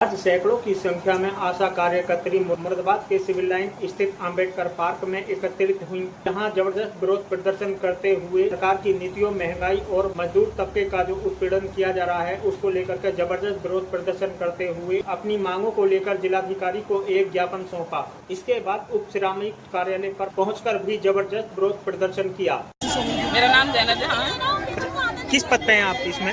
आज सैकड़ों की संख्या में आशा कार्यकर्त्री मुरादाबाद के सिविल लाइन स्थित अंबेडकर पार्क में एकत्रित हुई, जहां जबरदस्त विरोध प्रदर्शन करते हुए सरकार की नीतियों, महंगाई और मजदूर तबके का जो उत्पीड़न किया जा रहा है उसको लेकर के जबरदस्त विरोध प्रदर्शन करते हुए अपनी मांगों को लेकर जिलाधिकारी को एक ज्ञापन सौंपा। इसके बाद उप श्रामिक कार्यालय पर पहुंचकर भी जबरदस्त विरोध प्रदर्शन किया। मेरा नाम जैना जहां है। किस पद पे हैं आप इसमें?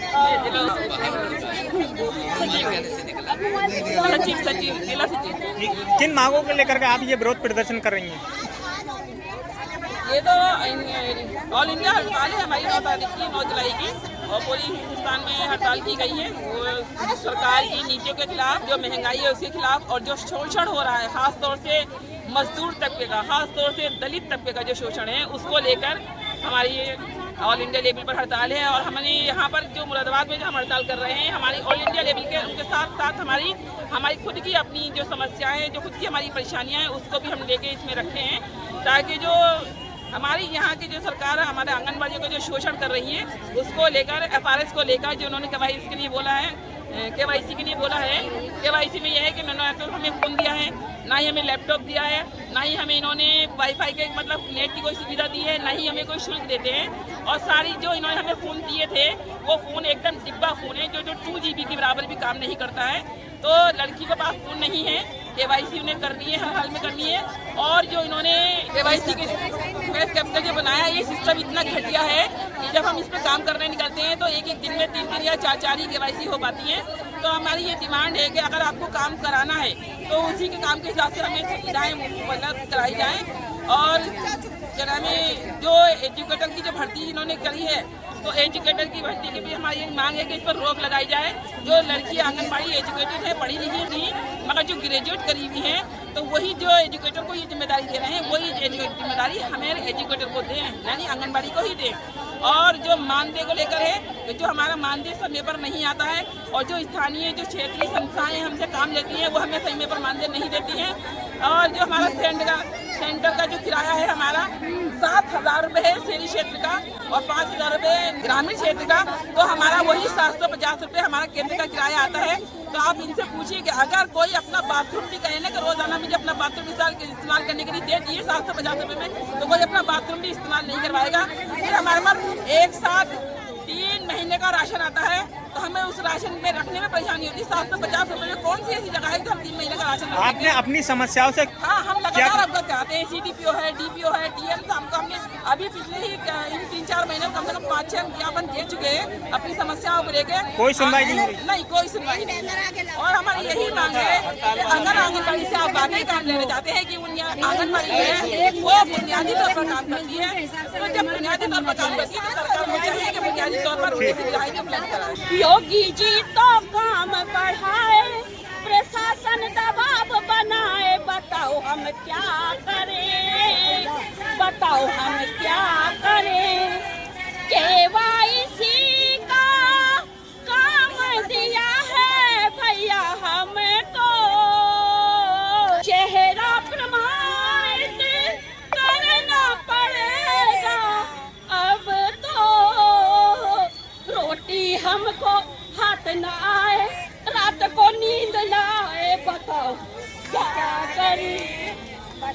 सचिव जिला सचिव। किन मांगों को लेकर के आप ये विरोध प्रदर्शन कर रही हैं? ये तो ऑल इंडिया हड़ताल है हमारी 9 तारीख की, 9 जुलाई की, और पूरी हिंदुस्तान में हड़ताल की गई है। वो सरकार की नीतियों के खिलाफ, जो महंगाई है उसके खिलाफ, और जो शोषण हो रहा है खास तौर से मजदूर तबके का, खास तौर से दलित तबके का जो शोषण है उसको लेकर हमारी ऑल इंडिया लेवल पर हड़ताल है। और हमने यहाँ पर जो मुरादाबाद में जो हम हड़ताल कर रहे हैं, हमारी ऑल इंडिया लेवल के उनके साथ साथ हमारी खुद की अपनी जो समस्याएं हैं, जो खुद की हमारी परेशानियां हैं, उसको भी हम लेके इसमें रखे हैं, ताकि जो हमारी यहाँ की जो सरकार है हमारे आंगनबाड़ियों को जो शोषण कर रही है उसको लेकर, FRS को लेकर, जो उन्होंने KYC के लिए बोला है, KYC के लिए बोला है। KYC में यह है कि उन्होंने तो हमें फ़ोन दिया है, ना ही हमें लैपटॉप दिया है, ना ही हमें इन्होंने वाईफाई के मतलब नेट की कोई सुविधा दी है, ना ही हमें कोई शुल्क देते हैं। और सारी जो इन्होंने हमें फ़ोन दिए थे वो फ़ोन एकदम डिब्बा फ़ोन है, जो 2 GB के बराबर भी काम नहीं करता है। तो लड़की के पास फ़ोन नहीं है, KYC उन्हें करनी है, हर हाल में करनी है। और जो इन्होंने KYC के फेस कैप्चर जो बनाया, ये सिस्टम इतना घटिया है कि जब हम इस पर काम करने निकलते हैं तो एक दिन में 3 या 4 ही KYC हो पाती है। तो हमारी ये डिमांड है कि अगर आपको काम कराना है तो उसी के काम के हिसाब से हमें सुविधाएं उपलब्ध कराई जाएं। और जरा में जो एजुकेटर की जो भर्ती इन्होंने करी है, तो एजुकेटर की भर्ती की भी हमारी ये मांग है कि इस पर रोक लगाई जाए। जो लड़की आंगनबाड़ी एजुकेटेड है, पढ़ी लिखी थी, मगर जो ग्रेजुएट करी हुई है, तो वही जो एजुकेटर को ये जिम्मेदारी दे रहे हैं, वही जिम्मेदारी हमें एजुकेटर को दें, यानी आंगनबाड़ी को ही दें। और जो मानदेय को लेकर है, जो हमारा मानदेय समय पर नहीं आता है, और जो स्थानीय जो क्षेत्रीय संस्थाएं हमसे काम लेती हैं वो हमें समय पर मानदेय नहीं देती हैं। और जो हमारा सेंटर का जो किराया है हमारा 7,000 रुपये है शहरी क्षेत्र का, और 5,000 रुपये ग्रामीण क्षेत्र का, तो हमारा वही 750 रुपये हमारा केंद्र का किराया आता है। तो आप इनसे पूछिए कि अगर कोई अपना बाथरूम भी कहे ना कि रोजाना मुझे अपना बाथरूम इस्तेमाल करने के लिए दे दिए 750 रुपये में, तो कोई अपना बाथरूम भी इस्तेमाल नहीं करवाएगा। फिर हमारे पास एक साथ 3 महीने का राशन आता है, तो हमें उस राशन में रखने में परेशानी होती है। 750 रुपये में कौन सी ऐसी जगह है कि हम 3 महीने का राशन रखेंगे? आपने अपनी समस्याओं से हाँ, हम लगातार अवगत कराते हैं। CDPO है, DPO है, DM, हमने अभी पिछले ही 3-4 महीने कम से कम 5-6 ज्ञापन दे चुके हैं अपनी समस्याओं को लेकर। कोई सुनवाई नहीं, कोई सुनवाई नहीं। और हमारी यही मांग है कि अगर आंगनबाड़ी से आप आगे काम लेना चाहते हैं कि आंगनबाड़ी है वो बुनियादी तौर पर काम करती है, तो जब बुनियादी तौर पर काम करती है तो सरकार को चाहिए कि बुनियादी तौर पर उन्हें सुविधाएं उपलब्ध कराए। योगी जी तो काम बढ़ाए, प्रशासन दबाव बनाए, बताओ हम क्या करें, बताओ हम क्या करें। KYC का काम दिया है भैया हमको, चेहरा प्रमाणित करना पड़ेगा, अब तो रोटी हमको हाथ न आए, रात को नींद न आए, बताओ क्या करें,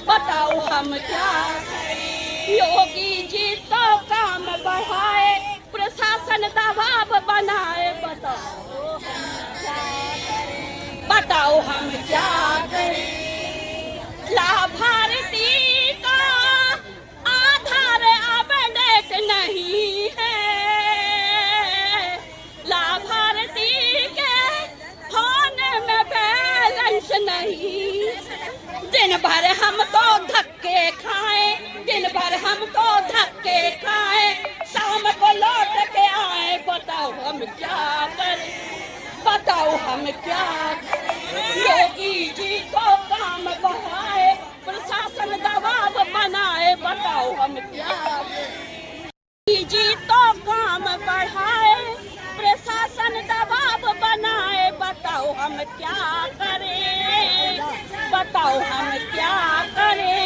बताओ हम क्या करें। योगी जी तो काम बढ़ाए, प्रशासन दबाव बनाए, बताओ हम क्या करें। लाभार्थी का आधार अपडेट नहीं है, लाभार्थी के फोन में बैलेंस नहीं। दिन भर हम तो धक्के खाएं, दिन भर हम तो धक्के खाएं, शाम को लौट के आए, बताओ हम क्या करें, बताओ हम क्या करें। योगी जी को काम बढ़ाए, प्रशासन दबाव बनाए, बताओ हम क्या करें। योगी जी तो काम बढ़ाए, प्रशासन दबाव बनाए, बताओ हम क्या करें, बताओ हम क्या करें।